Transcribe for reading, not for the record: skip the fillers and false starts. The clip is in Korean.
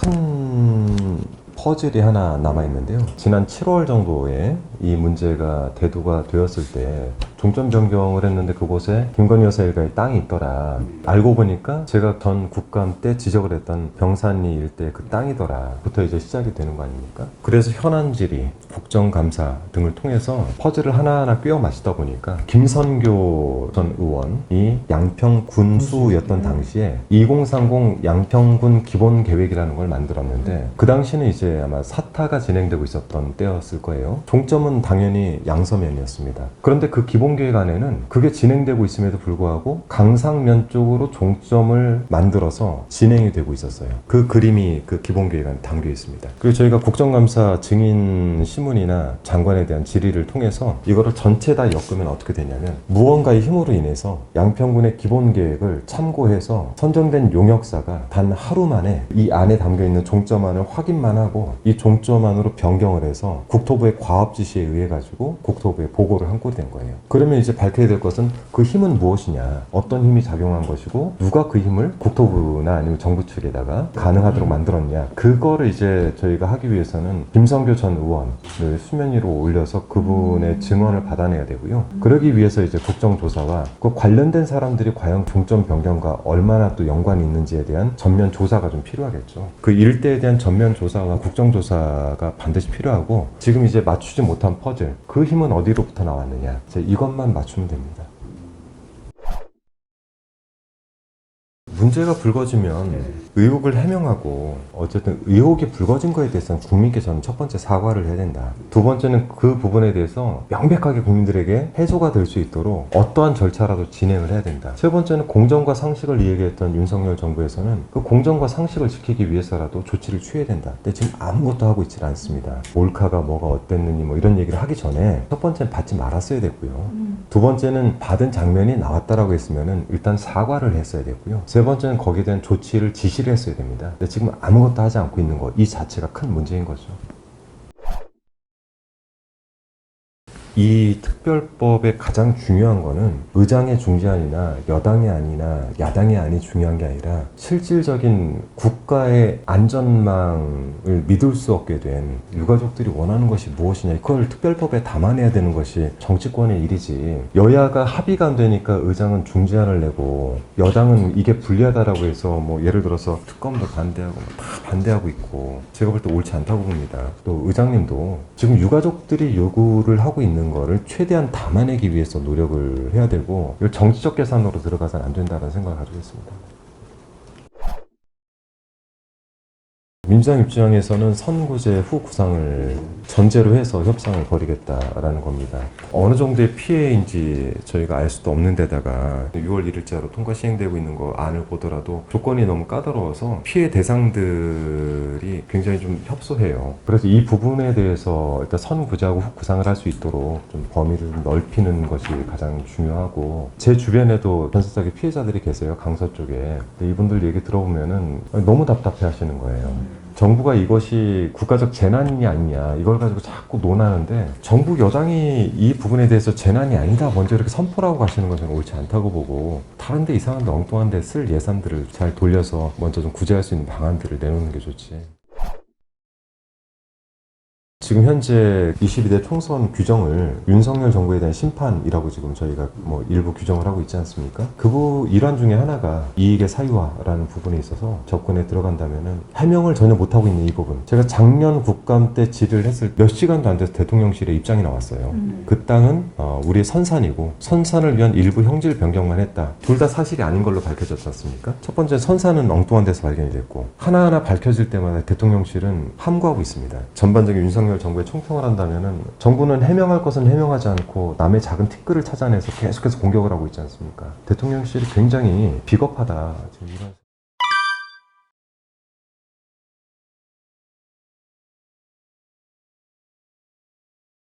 큰 퍼즐이 하나 남아있는데요. 지난 7월 정도에 이 문제가 대두가 되었을 때 종점 변경을 했는데 그곳에 김건희 여사 일가의 땅이 있더라. 알고 보니까 제가 전 국감 때 지적을 했던 병산리 일대 그 땅이더라. 부터 이제 시작이 되는 거 아닙니까? 그래서 현안 질의, 국정감사 등을 통해서 퍼즐을 하나하나 꿰어 맞추다 보니까 김선교 전 의원이 양평 군수였던 당시에 2030 양평군 기본계획이라는 걸 만들었는데 그 당시는 이제 아마 사타가 진행되고 있었던 때였을 거예요. 종점은 당연히 양서면이었습니다. 그런데 그 기본계획 안에는 그게 진행되고 있음에도 불구하고 강상면 쪽으로 종점을 만들어서 진행이 되고 있었어요. 그 그림이 그 기본계획 안에 담겨 있습니다. 그리고 저희가 국정감사 증인 신문이나 장관에 대한 질의를 통해서 이거를 전체 다 엮으면 어떻게 되냐면 무언가의 힘으로 인해서 양평군의 기본계획을 참고해서 선정된 용역사가 단 하루 만에 이 안에 담겨 있는 종점안을 확인만 하고 이 종점안으로 변경을 해서 국토부의 과업 지시에 의해 가지고 국토부에 보고를 한 꼴이 된 거예요. 그러면 이제 밝혀야 될 것은 그 힘은 무엇이냐, 어떤 힘이 작용한 것이고 누가 그 힘을 국토부나 아니면 정부 측에다가 가능하도록 만들었냐, 그거를 이제 저희가 하기 위해서는 김성교 전 의원을 수면 위로 올려서 그분의 증언을 받아내야 되고요. 그러기 위해서 이제 국정조사와 그 관련된 사람들이 과연 종점 변경과 얼마나 또 연관이 있는지에 대한 전면 조사가 좀 필요하겠죠. 그 일대에 대한 전면 조사와 국정조사가 반드시 필요하고, 지금 이제 맞추지 못한 퍼즐, 그 힘은 어디로부터 나왔느냐, 이것만 맞추면 됩니다. 문제가 불거지면 의혹을 해명하고, 어쨌든 의혹이 불거진 거에 대해서는 국민께 저는 첫 번째 사과를 해야 된다. 두 번째는 그 부분에 대해서 명백하게 국민들에게 해소가 될 수 있도록 어떠한 절차라도 진행을 해야 된다. 세 번째는 공정과 상식을 이야기했던 윤석열 정부에서는 그 공정과 상식을 지키기 위해서라도 조치를 취해야 된다. 근데 지금 아무것도 하고 있지 않습니다. 몰카가 뭐가 어땠느니 뭐 이런 얘기를 하기 전에 첫 번째는 받지 말았어야 됐고요. 두 번째는 받은 장면이 나왔다라고 했으면은 일단 사과를 했어야 됐고요. 세 번째는 거기에 대한 조치를 지시를 했어야 됩니다. 근데 지금 아무것도 하지 않고 있는 것, 이 자체가 큰 문제인 거죠. 이 특별법의 가장 중요한 거는 의장의 중재안이나 여당의 안이나 야당의 안이 중요한 게 아니라 실질적인 국가의 안전망을 믿을 수 없게 된 유가족들이 원하는 것이 무엇이냐, 그걸 특별법에 담아내야 되는 것이 정치권의 일이지. 여야가 합의가 안 되니까 의장은 중재안을 내고 여당은 이게 불리하다라고 해서 뭐 예를 들어서 특검도 반대하고 다 반대하고 있고, 제가 볼 때 옳지 않다고 봅니다. 또 의장님도 지금 유가족들이 요구를 하고 있는 거를 최대한 담아내기 위해서 노력을 해야 되고, 이걸 정치적 계산으로 들어가서는 안 된다는 생각을 가지고 있습니다. 민주당 입장에서는 선구제 후 구상을 전제로 해서 협상을 벌이겠다라는 겁니다. 어느 정도의 피해인지 저희가 알 수도 없는 데다가 6월 1일자로 통과 시행되고 있는 거 안을 보더라도 조건이 너무 까다로워서 피해 대상들이 굉장히 좀 협소해요. 그래서 이 부분에 대해서 일단 선구제하고 후 구상을 할 수 있도록 좀 범위를 넓히는 것이 가장 중요하고, 제 주변에도 전세사기 피해자들이 계세요. 강서 쪽에. 근데 이분들 얘기 들어보면은 너무 답답해 하시는 거예요. 정부가 이것이 국가적 재난이 아니냐, 이걸 가지고 자꾸 논하는데 정부 여당이 이 부분에 대해서 재난이 아니다 먼저 이렇게 선포를 하고 가시는 건 저는 옳지 않다고 보고, 다른 데 이상한 데 엉뚱한 데 쓸 예산들을 잘 돌려서 먼저 좀 구제할 수 있는 방안들을 내놓는 게 좋지. 지금 현재 22대 총선 규정을 윤석열 정부에 대한 심판이라고 지금 저희가 뭐 일부 규정을 하고 있지 않습니까? 일환 중에 하나가 이익의 사유화라는 부분에 있어서 접근에 들어간다면은 해명을 전혀 못하고 있는 이 부분. 제가 작년 국감 때 질의를 했을 몇 시간도 안 돼서 대통령실에 입장이 나왔어요. 그 땅은 우리의 선산이고 선산을 위한 일부 형질 변경만 했다. 둘 다 사실이 아닌 걸로 밝혀졌지 않습니까? 첫 번째, 선산은 엉뚱한 데서 발견이 됐고, 하나하나 밝혀질 때마다 대통령실은 함구하고 있습니다. 전반적인 윤석열 정부에 총평을 한다면은 정부는 해명할 것은 해명하지 않고 남의 작은 티끌을 찾아내서 계속해서 공격을 하고 있지 않습니까? 대통령실이 굉장히 비겁하다, 지금 이런